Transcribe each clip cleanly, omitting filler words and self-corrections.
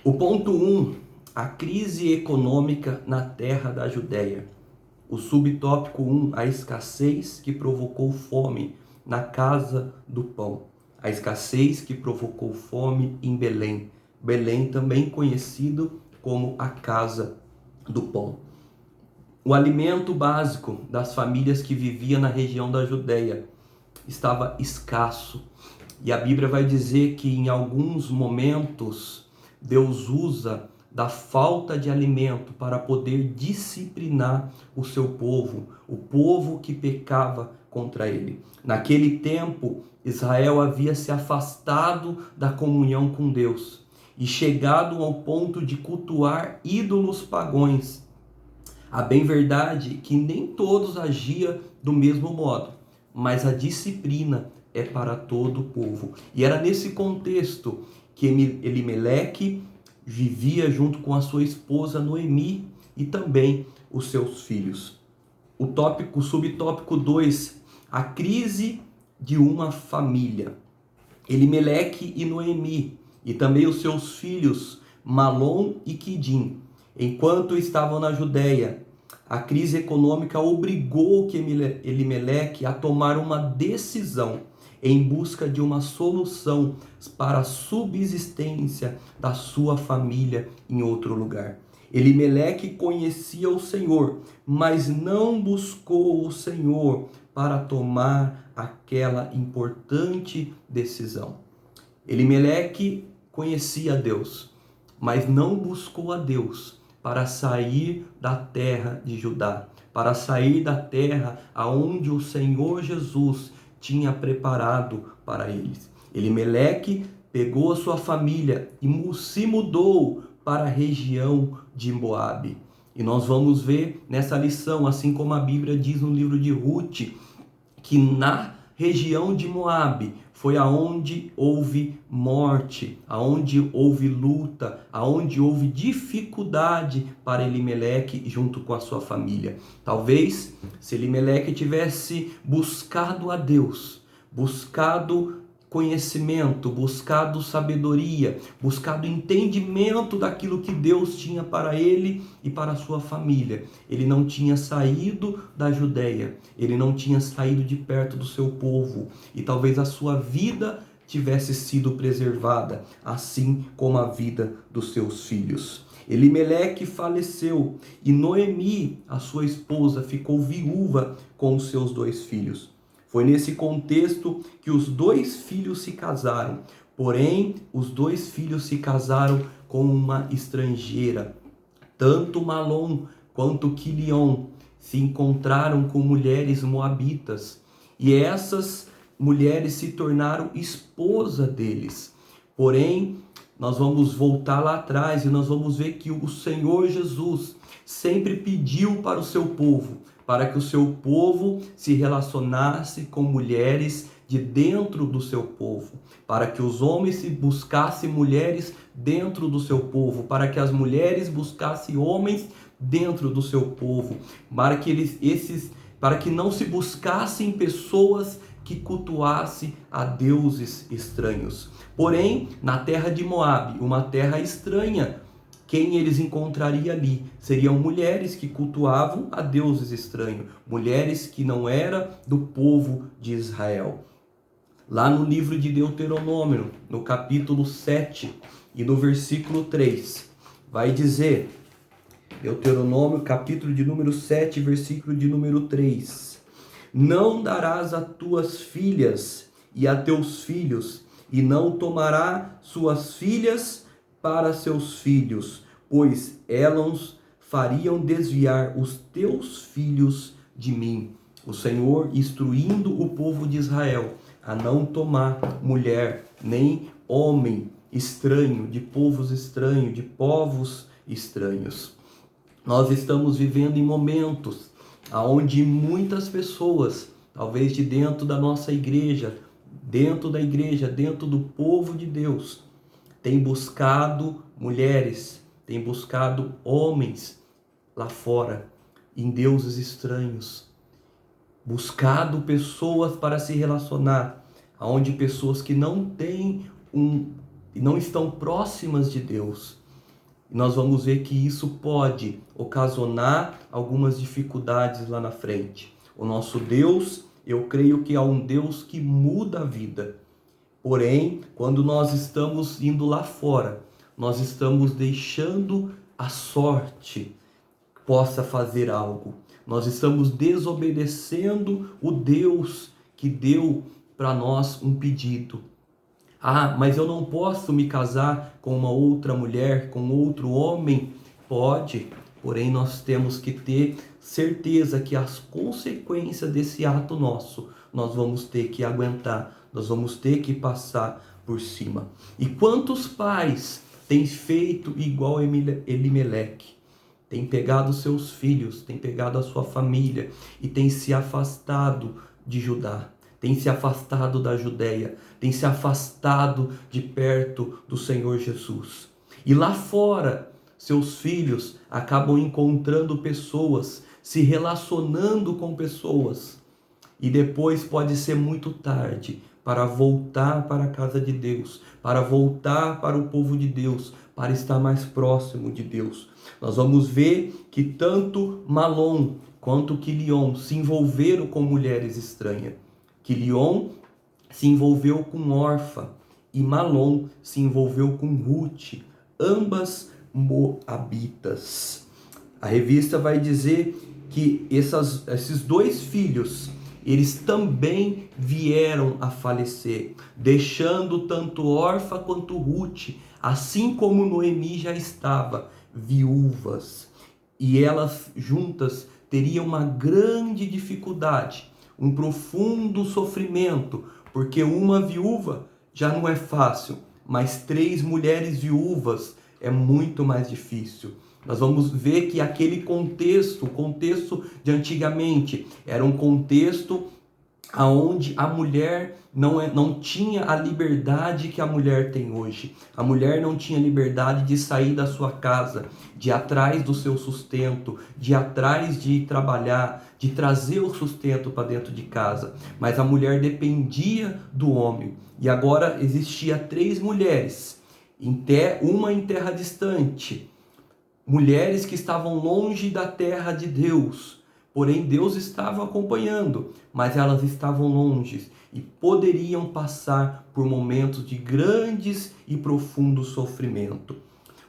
O ponto 1, a crise econômica na terra da Judéia. O subtópico 1, a escassez que provocou fome na casa do pão. A escassez que provocou fome em Belém. Belém também conhecido como a casa do pão. O alimento básico das famílias que viviam na região da Judéia estava escasso. E a Bíblia vai dizer que em alguns momentos Deus usa da falta de alimento para poder disciplinar o seu povo, o povo que pecava contra ele. Naquele tempo, Israel havia se afastado da comunhão com Deus e chegado ao ponto de cultuar ídolos pagãos. A bem verdade que nem todos agiam do mesmo modo, mas a disciplina é para todo o povo. E era nesse contexto que Elimeleque vivia junto com a sua esposa Noemi e também os seus filhos. O subtópico 2, a crise de uma família. Elimeleque e Noemi e também os seus filhos Malom e Quidim, enquanto estavam na Judéia, a crise econômica obrigou que Elimeleque a tomar uma decisão em busca de uma solução para a subsistência da sua família em outro lugar. Elimeleque conhecia o Senhor, mas não buscou o Senhor para tomar aquela importante decisão. Elimeleque conhecia Deus, mas não buscou a Deus para sair da terra de Judá, para sair da terra aonde o Senhor Jesus tinha preparado para eles. Elimeleque pegou a sua família e se mudou para a região de Moabe. E nós vamos ver nessa lição, assim como a Bíblia diz no livro de Ruth, que na região de Moabe foi aonde houve morte, aonde houve luta, aonde houve dificuldade para Elimeleque junto com a sua família. Talvez se Elimeleque tivesse buscado a Deus, buscado conhecimento, buscado sabedoria, buscado entendimento daquilo que Deus tinha para ele e para a sua família, ele não tinha saído da Judéia, ele não tinha saído de perto do seu povo, e talvez a sua vida tivesse sido preservada, assim como a vida dos seus filhos. Elimeleque faleceu e Noemi, a sua esposa, ficou viúva com os seus 2 filhos. Foi nesse contexto que os 2 filhos se casaram. Porém, os 2 filhos se casaram com uma estrangeira. Tanto Malom quanto Quilion se encontraram com mulheres moabitas. E essas mulheres se tornaram esposa deles. Porém, nós vamos voltar lá atrás e nós vamos ver que o Senhor Jesus sempre pediu para o seu povo, para que o seu povo se relacionasse com mulheres de dentro do seu povo, para que os homens se buscassem mulheres dentro do seu povo, para que as mulheres buscassem homens dentro do seu povo, para que não se buscassem pessoas que cultuassem a deuses estranhos. Porém, na terra de Moabe, uma terra estranha, quem eles encontrariam ali seriam mulheres que cultuavam a deuses estranhos, mulheres que não eram do povo de Israel. Lá no livro de Deuteronômio, no capítulo 7 e no versículo 3, vai dizer, Deuteronômio, capítulo de número 7, versículo de número 3, não darás a tuas filhas e a teus filhos, e não tomará suas filhas para seus filhos, pois elas fariam desviar os teus filhos de mim. O Senhor instruindo o povo de Israel a não tomar mulher, nem homem estranho, de povos estranhos, de povos estranhos. Nós estamos vivendo em momentos onde muitas pessoas, talvez de dentro da nossa igreja, dentro do povo de Deus, têm buscado mulheres, têm buscado homens lá fora, em deuses estranhos, buscado pessoas para se relacionar, onde pessoas que não estão próximas de Deus, E nós vamos ver que isso pode ocasionar algumas dificuldades lá na frente. O nosso Deus, eu creio que é um Deus que muda a vida. Porém, quando nós estamos indo lá fora, nós estamos deixando a sorte possa fazer algo. Nós estamos desobedecendo o Deus que deu para nós um pedido. Ah, mas eu não posso me casar com uma outra mulher, com outro homem? Pode, porém nós temos que ter certeza que as consequências desse ato nosso, nós vamos ter que aguentar, nós vamos ter que passar por cima. E quantos pais têm feito igual Elimeleque? Tem pegado seus filhos, tem pegado a sua família e tem se afastado de Judá, tem se afastado da Judéia, tem se afastado de perto do Senhor Jesus. E lá fora, seus filhos acabam encontrando pessoas, se relacionando com pessoas. E depois pode ser muito tarde para voltar para a casa de Deus, para voltar para o povo de Deus, para estar mais próximo de Deus. Nós vamos ver que tanto Malom quanto Quilion se envolveram com mulheres estranhas. Quilion se envolveu com Orfa e Malom se envolveu com Ruth, ambas moabitas. A revista vai dizer que esses dois filhos, eles também vieram a falecer, deixando tanto Orfa quanto Ruth, assim como Noemi já estava, viúvas. E elas juntas teriam uma grande dificuldade, um profundo sofrimento, porque uma viúva já não é fácil, mas 3 mulheres viúvas é muito mais difícil. Nós vamos ver que aquele contexto, o contexto de antigamente, era um contexto onde a mulher não tinha a liberdade que a mulher tem hoje. A mulher não tinha liberdade de sair da sua casa, de ir atrás do seu sustento, de ir atrás de trabalhar, de trazer o sustento para dentro de casa. Mas a mulher dependia do homem. E agora existia 3 mulheres, uma em terra distante, mulheres que estavam longe da terra de Deus. Porém, Deus estava acompanhando, mas elas estavam longe e poderiam passar por momentos de grandes e profundo sofrimento.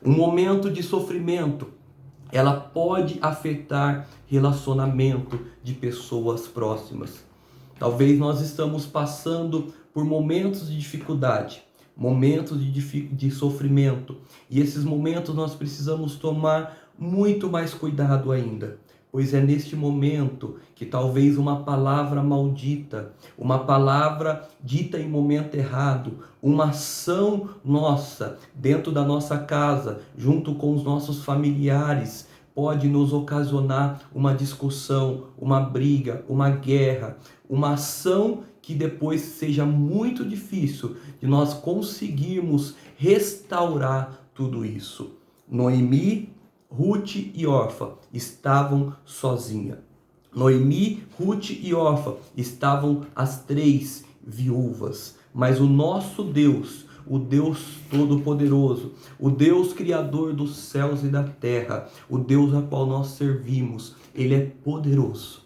Um momento de sofrimento, ela pode afetar relacionamento de pessoas próximas. Talvez nós estamos passando por momentos de dificuldade, momentos de sofrimento, e esses momentos nós precisamos tomar muito mais cuidado ainda. Pois é neste momento que talvez uma palavra maldita, uma palavra dita em momento errado, uma ação nossa dentro da nossa casa, junto com os nossos familiares, pode nos ocasionar uma discussão, uma briga, uma guerra, uma ação que depois seja muito difícil de nós conseguirmos restaurar tudo isso. Noemi, Ruth e Orfa estavam sozinhas. Noemi, Ruth e Orfa estavam as 3 viúvas. Mas o nosso Deus, o Deus Todo-Poderoso, o Deus Criador dos céus e da terra, o Deus a qual nós servimos, Ele é poderoso.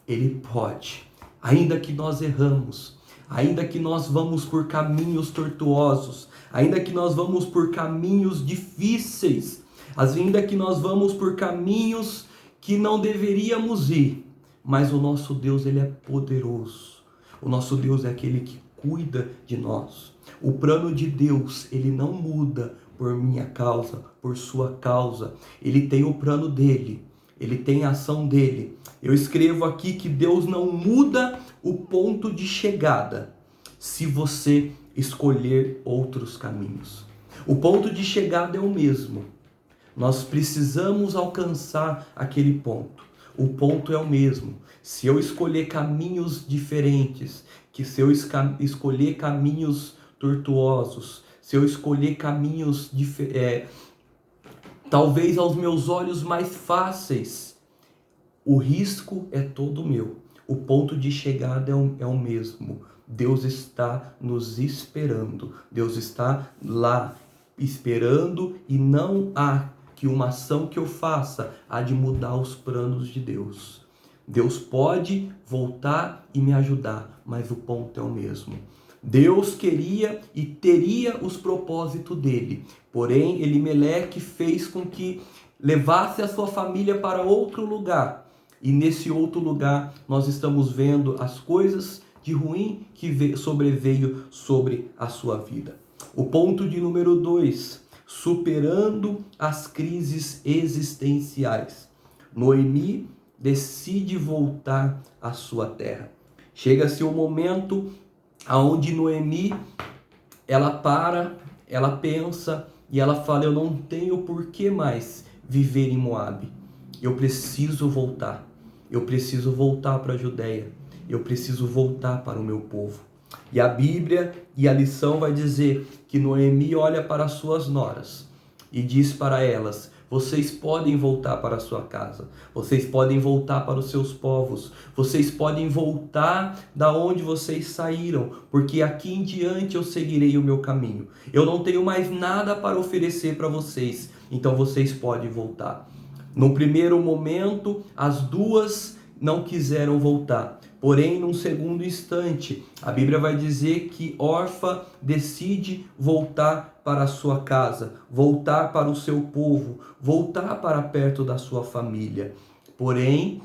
Ele pode. Ainda que nós erramos, ainda que nós vamos por caminhos tortuosos, ainda que nós vamos por caminhos difíceis, ainda que nós vamos por caminhos que não deveríamos ir, mas o nosso Deus, Ele é poderoso. O nosso Deus é aquele que cuida de nós. O plano de Deus, Ele não muda por minha causa, por sua causa. Ele tem o plano dele, Ele tem a ação dele. Eu escrevo aqui que Deus não muda o ponto de chegada se você escolher outros caminhos. O ponto de chegada é o mesmo. Nós precisamos alcançar aquele ponto. O ponto é o mesmo. Se eu escolher caminhos diferentes, se eu escolher caminhos tortuosos, se eu escolher caminhos talvez aos meus olhos mais fáceis, o risco é todo meu. O ponto de chegada é o mesmo. Deus está nos esperando. Deus está lá esperando, e não há que uma ação que eu faça há de mudar os planos de Deus. Deus pode voltar e me ajudar, mas o ponto é o mesmo. Deus queria e teria os propósitos dele, porém Elimeleque fez com que levasse a sua família para outro lugar, e nesse outro lugar nós estamos vendo as coisas de ruim que sobreveio sobre a sua vida. O ponto de número 2, superando as crises existenciais. Noemi decide voltar à sua terra. Chega-se o momento aonde Noemi, ela pensa e ela fala: eu não tenho por que mais viver em Moabe. Eu preciso voltar. Eu preciso voltar para a Judéia. Eu preciso voltar para o meu povo. E a Bíblia e a lição vai dizer que Noemi olha para as suas noras e diz para elas: vocês podem voltar para a sua casa, vocês podem voltar para os seus povos, vocês podem voltar da onde vocês saíram, porque aqui em diante eu seguirei o meu caminho. Eu não tenho mais nada para oferecer para vocês, então vocês podem voltar. No primeiro momento, as duas não quiseram voltar. Porém, num segundo instante, a Bíblia vai dizer que Orfa decide voltar para a sua casa, voltar para o seu povo, voltar para perto da sua família. Porém,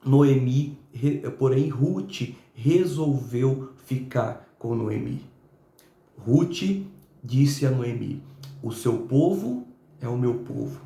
Ruth resolveu ficar com Noemi. Ruth disse a Noemi: o seu povo é o meu povo,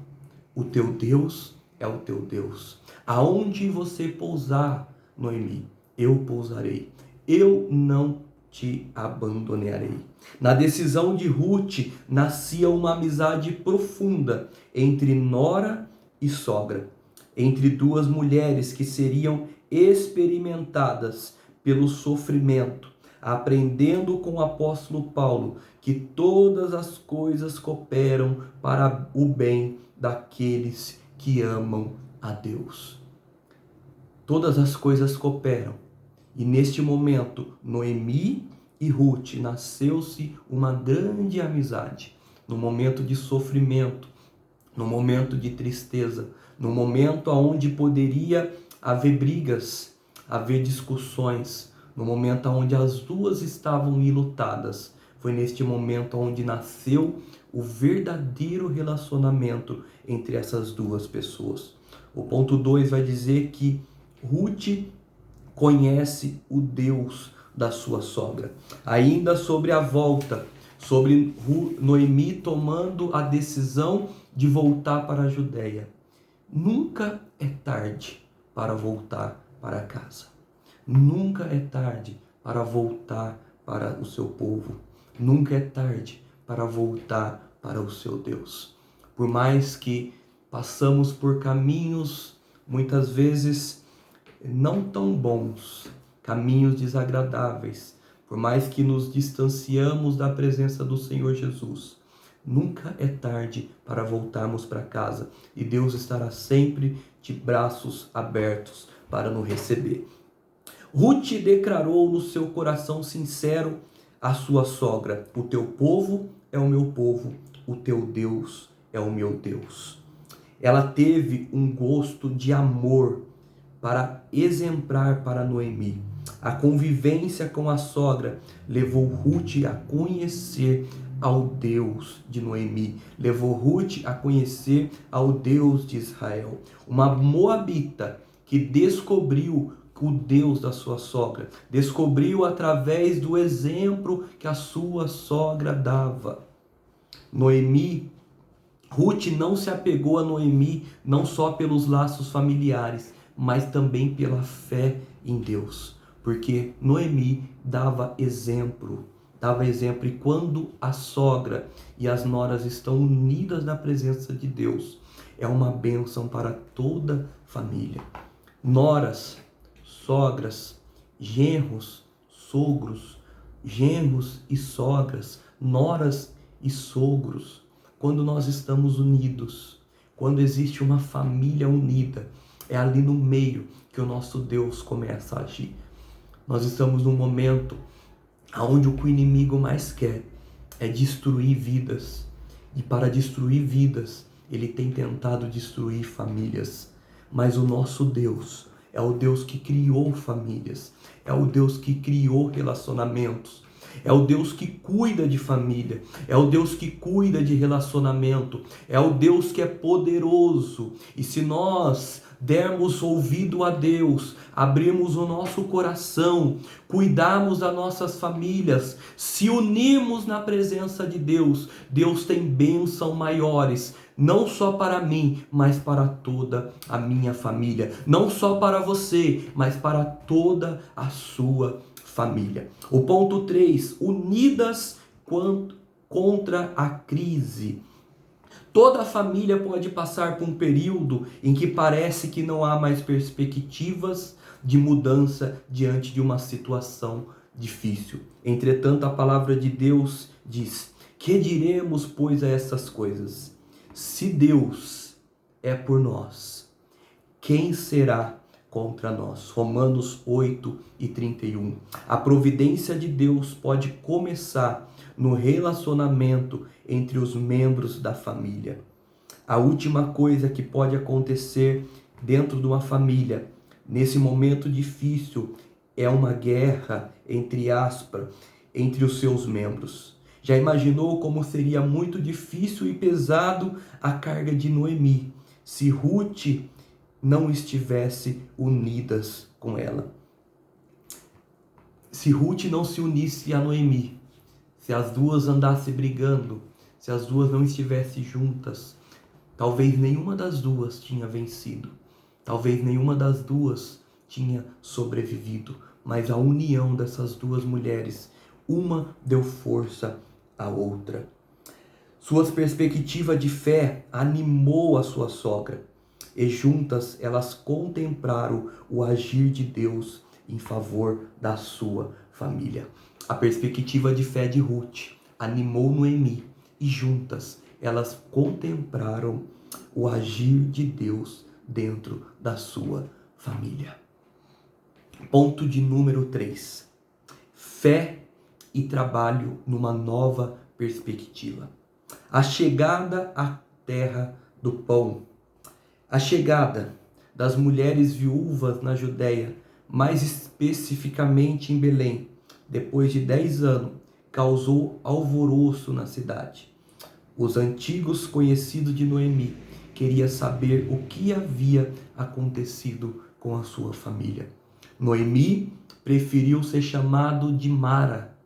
o teu Deus é o teu Deus. Aonde você pousar, Noemi, eu pousarei. Eu não te abandonarei. Na decisão de Ruth nascia uma amizade profunda entre nora e sogra, entre duas mulheres que seriam experimentadas pelo sofrimento, aprendendo com o apóstolo Paulo que todas as coisas cooperam para o bem daqueles que amam a Deus. Todas as coisas cooperam. E neste momento, Noemi e Ruth nasceu-se uma grande amizade. No momento de sofrimento, no momento de tristeza, no momento onde poderia haver brigas, haver discussões, no momento onde as duas estavam enlutadas, foi neste momento onde nasceu o verdadeiro relacionamento entre essas duas pessoas. O ponto 2 vai dizer que Ruth conhece o Deus da sua sogra. Ainda sobre a volta, sobre Noemi tomando a decisão de voltar para a Judéia. Nunca é tarde para voltar para casa. Nunca é tarde para voltar para o seu povo. Nunca é tarde para voltar para o seu Deus. Por mais que passamos por caminhos, muitas vezes não tão bons, caminhos desagradáveis, por mais que nos distanciamos da presença do Senhor Jesus, nunca é tarde para voltarmos para casa e Deus estará sempre de braços abertos para nos receber. Ruth declarou no seu coração sincero à sua sogra: o teu povo é o meu povo, o teu Deus é o meu Deus. Ela teve um gosto de amor para exemplar para Noemi. A convivência com a sogra levou Ruth a conhecer ao Deus de Noemi, levou Ruth a conhecer ao Deus de Israel. Uma moabita que descobriu o Deus da sua sogra, descobriu através do exemplo que a sua sogra dava. Ruth não se apegou a Noemi não só pelos laços familiares, mas também pela fé em Deus, porque Noemi dava exemplo, e quando a sogra e as noras estão unidas na presença de Deus, é uma bênção para toda família. Noras, sogras, genros, sogros, genros e sogras, noras e sogros, quando nós estamos unidos, quando existe uma família unida, é ali no meio que o nosso Deus começa a agir. Nós estamos num momento onde o que o inimigo mais quer é destruir vidas, e para destruir vidas, ele tem tentado destruir famílias. Mas o nosso Deus é o Deus que criou famílias, é o Deus que criou relacionamentos, é o Deus que cuida de família, é o Deus que cuida de relacionamento, é o Deus que é poderoso. E se nós dermos ouvido a Deus, abrirmos o nosso coração, cuidarmos das nossas famílias, se unirmos na presença de Deus, Deus tem bênçãos maiores, não só para mim, mas para toda a minha família. Não só para você, mas para toda a sua família. O ponto 3, unidas contra a crise. Toda família pode passar por um período em que parece que não há mais perspectivas de mudança diante de uma situação difícil. Entretanto, a palavra de Deus diz: que diremos, pois, a essas coisas? Se Deus é por nós, quem será contra nós? Romanos 8:31. A providência de Deus pode começar no relacionamento entre os membros da família. A última coisa que pode acontecer dentro de uma família, nesse momento difícil, é uma guerra, entre aspas, entre os seus membros. Já imaginou como seria muito difícil e pesado a carga de Noemi se Ruth não estivesse unidas com ela? Se Ruth não se unisse a Noemi, se as duas andassem brigando, se as duas não estivessem juntas, talvez nenhuma das duas tinha vencido, talvez nenhuma das duas tinha sobrevivido, mas a união dessas duas mulheres, uma deu força à outra. Suas perspectivas de fé animou a sua sogra, e juntas elas contemplaram o agir de Deus em favor da sua família. A perspectiva de fé de Ruth animou Noemi, e juntas elas contemplaram o agir de Deus dentro da sua família. Ponto de número 3. Fé e trabalho numa nova perspectiva. A chegada à terra do pão. A chegada das mulheres viúvas na Judéia, mais especificamente em Belém, depois de 10 anos, causou alvoroço na cidade. Os antigos conhecidos de Noemi queriam saber o que havia acontecido com a sua família. Noemi preferiu ser chamado de Mara,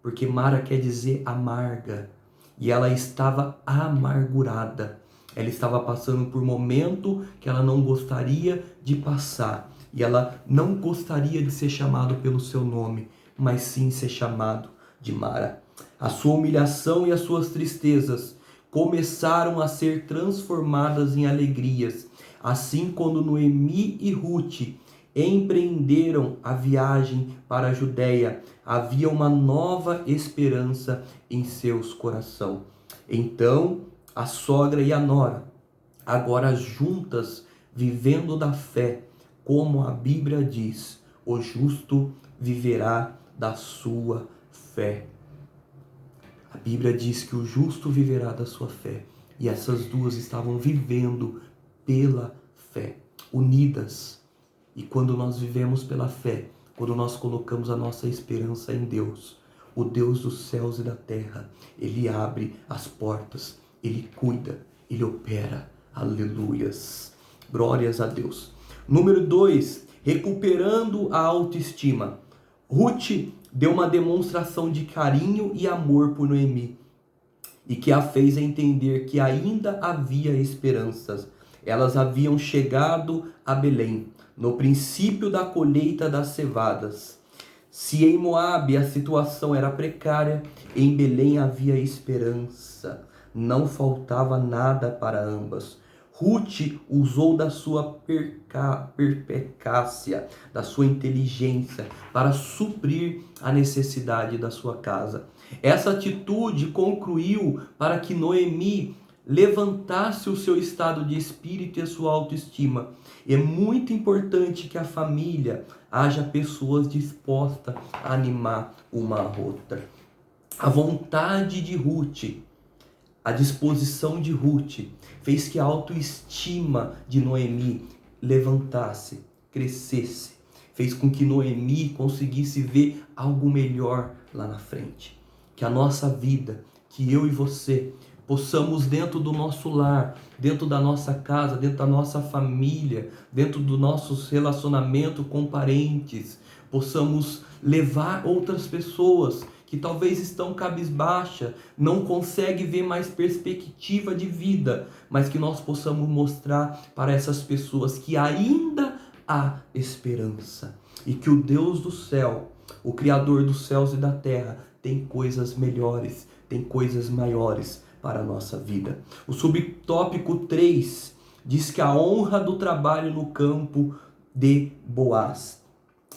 porque Mara quer dizer amarga, e ela estava amargurada. Ela estava passando por um momento que ela não gostaria de passar, e ela não gostaria de ser chamado pelo seu nome, mas sim ser chamado de Mara. A sua humilhação e as suas tristezas começaram a ser transformadas em alegrias. Assim, quando Noemi e Ruth empreenderam a viagem para a Judéia, havia uma nova esperança em seus corações. Então, a sogra e a nora, agora juntas, vivendo da fé, como a Bíblia diz, o justo viverá da sua fé. A Bíblia diz que o justo viverá da sua fé. E essas duas estavam vivendo pela fé, unidas. E quando nós vivemos pela fé, quando nós colocamos a nossa esperança em Deus, o Deus dos céus e da terra, Ele abre as portas, Ele cuida, Ele opera. Aleluias. Glórias a Deus. Número 2, recuperando a autoestima. Ruth deu uma demonstração de carinho e amor por Noemi, e que a fez entender que ainda havia esperanças. Elas haviam chegado a Belém, no princípio da colheita das cevadas. Se em Moabe a situação era precária, em Belém havia esperança. Não faltava nada para ambas. Ruth usou da sua perspicácia, da sua inteligência, para suprir a necessidade da sua casa. Essa atitude concluiu para que Noemi levantasse o seu estado de espírito e a sua autoestima. É muito importante que a família haja pessoas dispostas a animar uma a outra. A vontade de Ruth A disposição de Ruth fez que a autoestima de Noemi levantasse, crescesse. Fez com que Noemi conseguisse ver algo melhor lá na frente. Que a nossa vida, que eu e você, possamos dentro do nosso lar, dentro da nossa casa, dentro da nossa família, dentro do nosso relacionamento com parentes, possamos levar outras pessoas que talvez estão cabisbaixa, não conseguem ver mais perspectiva de vida, mas que nós possamos mostrar para essas pessoas que ainda há esperança e que o Deus do céu, o Criador dos céus e da terra, tem coisas melhores, tem coisas maiores para a nossa vida. O subtópico 3 diz que a honra do trabalho no campo de Boaz.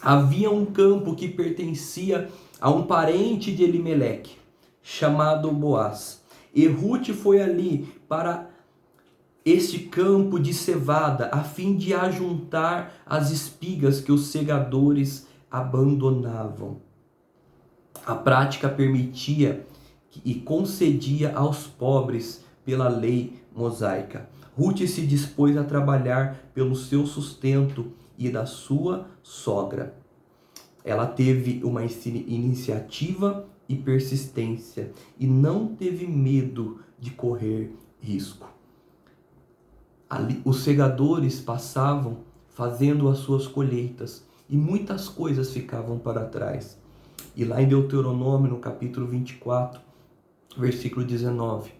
Havia um campo que pertencia a um parente de Elimeleque, chamado Boaz. E Ruth foi ali para este campo de cevada, a fim de ajuntar as espigas que os segadores abandonavam. A prática permitia e concedia aos pobres pela lei mosaica. Ruth se dispôs a trabalhar pelo seu sustento e da sua sogra. Ela teve uma iniciativa e persistência e não teve medo de correr risco. Ali, os segadores passavam fazendo as suas colheitas e muitas coisas ficavam para trás. E lá em Deuteronômio, no capítulo 24, versículo 19,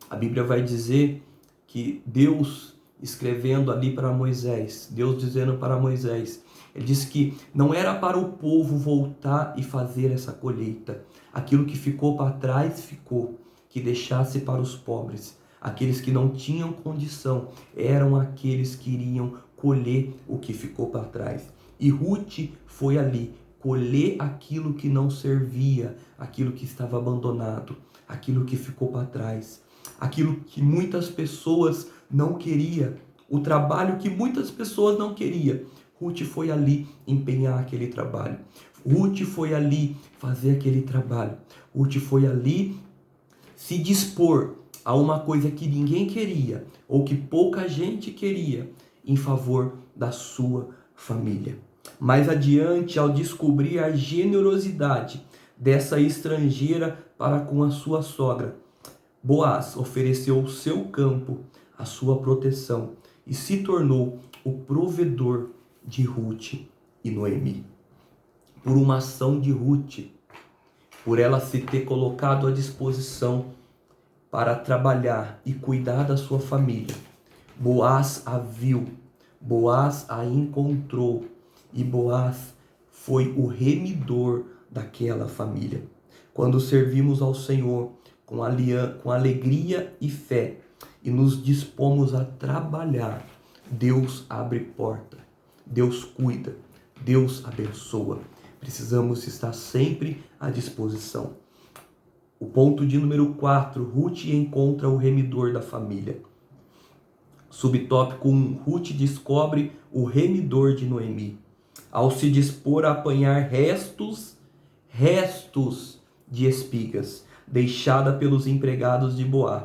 a Bíblia vai dizer que Deus escrevendo ali para Moisés, Deus dizendo para Moisés, ele disse que não era para o povo voltar e fazer essa colheita. Aquilo que ficou para trás ficou, que deixasse para os pobres. Aqueles que não tinham condição eram aqueles que iriam colher o que ficou para trás. E Ruth foi ali colher aquilo que não servia, aquilo que estava abandonado, aquilo que ficou para trás, aquilo que muitas pessoas não queriam, o trabalho que muitas pessoas não queriam. Ruth foi ali empenhar aquele trabalho. Ruth foi ali fazer aquele trabalho. Ruth foi ali se dispor a uma coisa que ninguém queria, ou que pouca gente queria, em favor da sua família. Mais adiante, ao descobrir a generosidade dessa estrangeira para com a sua sogra, Boaz ofereceu o seu campo, a sua proteção, e se tornou o provedor de Ruth e Noemi. Por uma ação de Ruth, por ela se ter colocado à disposição para trabalhar e cuidar da sua família, Boaz a viu, Boaz a encontrou, e Boaz foi o remidor daquela família. Quando servimos ao Senhor com alegria e fé e nos dispomos a trabalhar, Deus abre porta, Deus cuida, Deus abençoa. Precisamos estar sempre à disposição. O ponto de número 4, Ruth encontra o remidor da família. Subtópico 1, Ruth descobre o remidor de Noemi. Ao se dispor a apanhar restos de espigas, deixada pelos empregados de Boaz,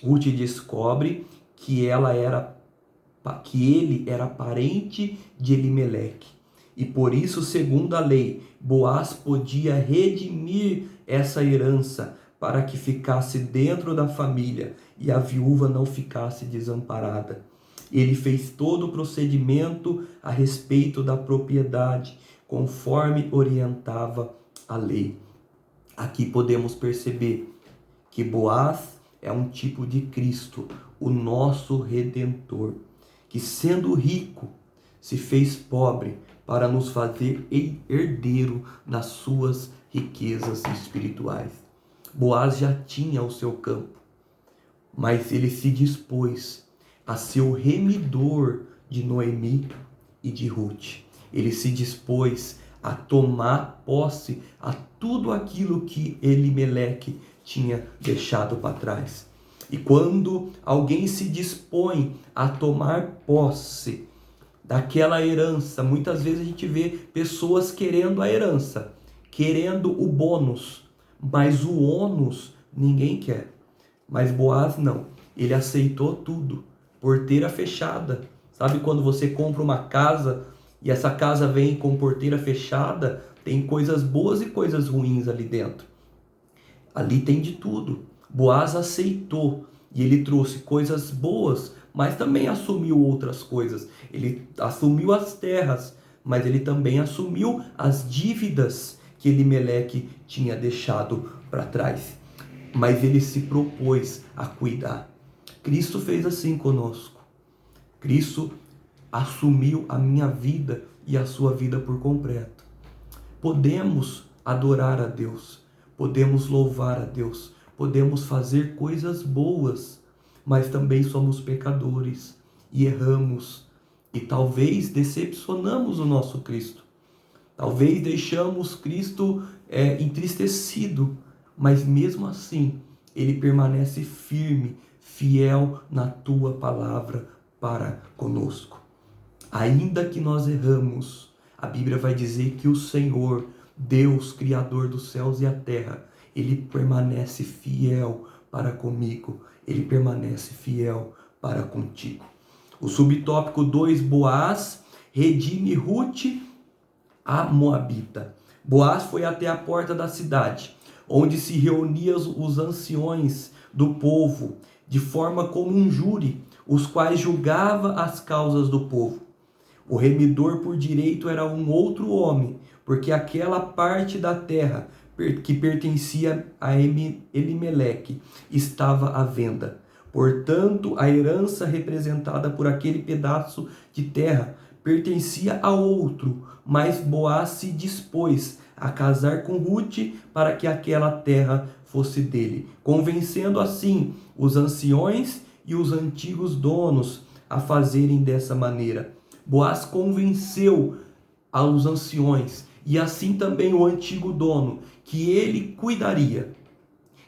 Ruth descobre que ele era parente de Elimeleque. E por isso, segundo a lei, Boaz podia redimir essa herança para que ficasse dentro da família e a viúva não ficasse desamparada. Ele fez todo o procedimento a respeito da propriedade, conforme orientava a lei. Aqui podemos perceber que Boaz é um tipo de Cristo, o nosso Redentor, que sendo rico, se fez pobre para nos fazer herdeiro das suas riquezas espirituais. Boaz já tinha o seu campo, mas ele se dispôs a ser o remidor de Noemi e de Ruth. Ele se dispôs a tomar posse a tudo aquilo que Elimeleque tinha deixado para trás. E quando alguém se dispõe a tomar posse daquela herança, muitas vezes a gente vê pessoas querendo a herança, querendo o bônus, mas o ônus ninguém quer. Mas Boaz não, ele aceitou tudo, porteira fechada. Sabe quando você compra uma casa e essa casa vem com porteira fechada? Tem coisas boas e coisas ruins ali dentro. Ali tem de tudo. Boaz aceitou e ele trouxe coisas boas, mas também assumiu outras coisas. Ele assumiu as terras, mas ele também assumiu as dívidas que Elimeleque tinha deixado para trás. Mas ele se propôs a cuidar. Cristo fez assim conosco. Cristo assumiu a minha vida e a sua vida por completo. Podemos adorar a Deus, podemos louvar a Deus, podemos fazer coisas boas, mas também somos pecadores e erramos e talvez decepcionamos o nosso Cristo. Talvez deixamos Cristo entristecido, mas mesmo assim ele permanece firme, fiel na tua palavra para conosco. Ainda que nós erramos, a Bíblia vai dizer que o Senhor, Deus, Criador dos céus e a terra, ele permanece fiel para comigo, ele permanece fiel para contigo. O subtópico 2, Boaz redime Ruth, a Moabita. Boaz foi até a porta da cidade, onde se reuniam os anciões do povo, de forma como um júri, os quais julgava as causas do povo. O remidor por direito era um outro homem, porque aquela parte da terra que pertencia a Elimeleque estava à venda. Portanto, a herança representada por aquele pedaço de terra pertencia a outro, mas Boaz se dispôs a casar com Ruth para que aquela terra fosse dele, convencendo assim os anciões e os antigos donos a fazerem dessa maneira. Boaz convenceu aos anciões e assim também o antigo dono que ele cuidaria,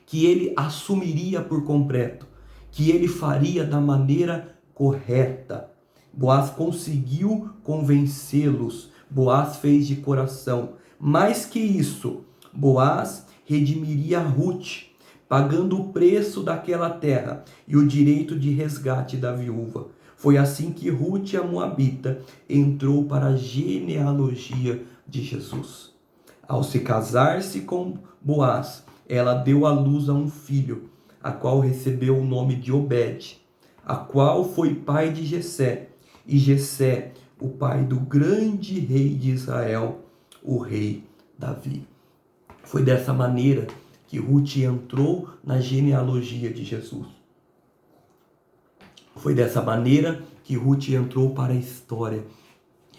que ele assumiria por completo, que ele faria da maneira correta. Boaz conseguiu convencê-los, Boaz fez de coração. Mais que isso, Boaz redimiria Ruth, pagando o preço daquela terra e o direito de resgate da viúva. Foi assim que Ruth, a Moabita, entrou para a genealogia de Jesus. Ao se casar-se com Boaz, ela deu à luz a um filho, a qual recebeu o nome de Obed, a qual foi pai de Jessé, e Jessé, o pai do grande rei de Israel, o rei Davi. Foi dessa maneira que Ruth entrou na genealogia de Jesus. Foi dessa maneira que Ruth entrou para a história.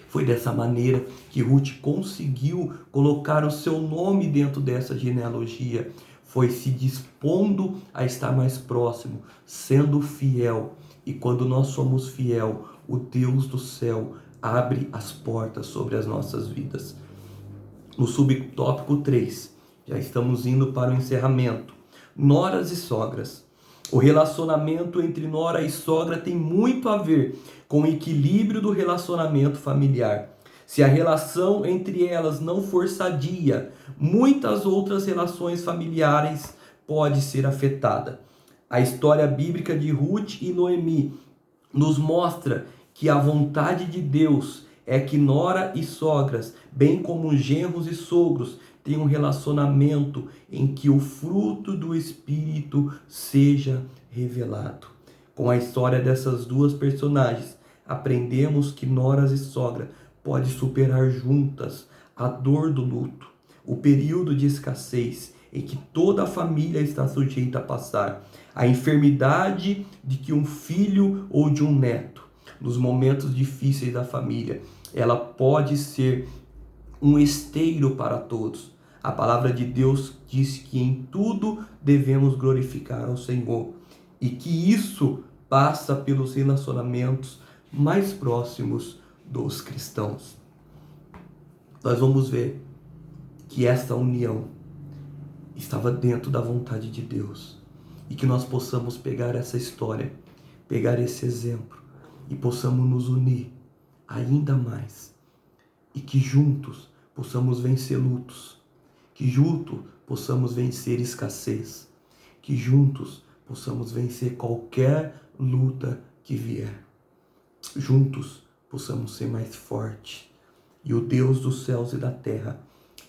Foi dessa maneira que Ruth conseguiu colocar o seu nome dentro dessa genealogia. Foi se dispondo a estar mais próximo, sendo fiel. E quando nós somos fiel, o Deus do céu abre as portas sobre as nossas vidas. No subtópico 3, já estamos indo para o encerramento. Noras e sogras. O relacionamento entre nora e sogra tem muito a ver com o equilíbrio do relacionamento familiar. Se a relação entre elas não for sadia, muitas outras relações familiares podem ser afetadas. A história bíblica de Ruth e Noemi nos mostra que a vontade de Deus é que nora e sogras, bem como genros e sogros, tenham um relacionamento em que o fruto do Espírito seja revelado. Com a história dessas duas personagens, aprendemos que noras e sogra podem superar juntas a dor do luto, o período de escassez em que toda a família está sujeita a passar, a enfermidade de que um filho ou de um neto, nos momentos difíceis da família, ela pode ser um esteiro para todos. A palavra de Deus diz que em tudo devemos glorificar ao Senhor e que isso passa pelos relacionamentos mais próximos dos cristãos. Nós vamos ver que esta união estava dentro da vontade de Deus e que nós possamos pegar essa história, pegar esse exemplo e possamos nos unir ainda mais e que juntos possamos vencer lutos, que juntos possamos vencer escassez, que juntos possamos vencer qualquer luta que vier. Juntos possamos ser mais fortes. E o Deus dos céus e da terra,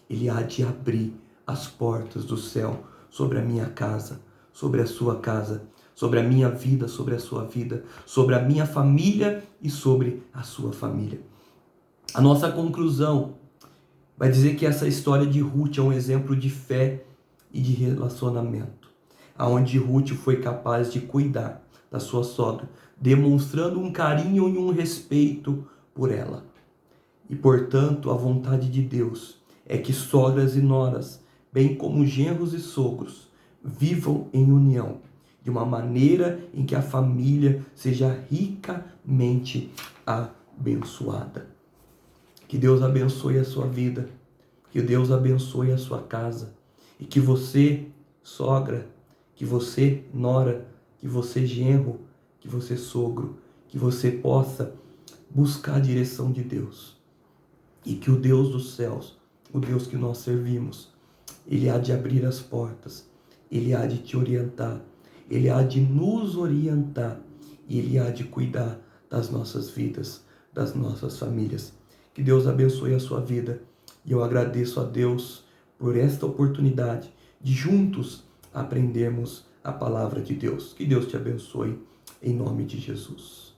Ele há de abrir as portas do céu sobre a minha casa, sobre a sua casa, sobre a minha vida, sobre a sua vida, sobre a minha família e sobre a sua família. A nossa conclusão vai dizer que essa história de Ruth é um exemplo de fé e de relacionamento, aonde Ruth foi capaz de cuidar da sua sogra, demonstrando um carinho e um respeito por ela. E, portanto, a vontade de Deus é que sogras e noras, bem como genros e sogros, vivam em união, de uma maneira em que a família seja ricamente abençoada. Que Deus abençoe a sua vida, que Deus abençoe a sua casa, e que você, sogra, que você, nora, que você, genro, que você, sogro, que você possa buscar a direção de Deus. E que o Deus dos céus, o Deus que nós servimos, Ele há de abrir as portas, Ele há de te orientar, Ele há de nos orientar, e Ele há de cuidar das nossas vidas, das nossas famílias. Que Deus abençoe a sua vida, e eu agradeço a Deus por esta oportunidade de juntos aprendermos a palavra de Deus. Que Deus te abençoe, em nome de Jesus.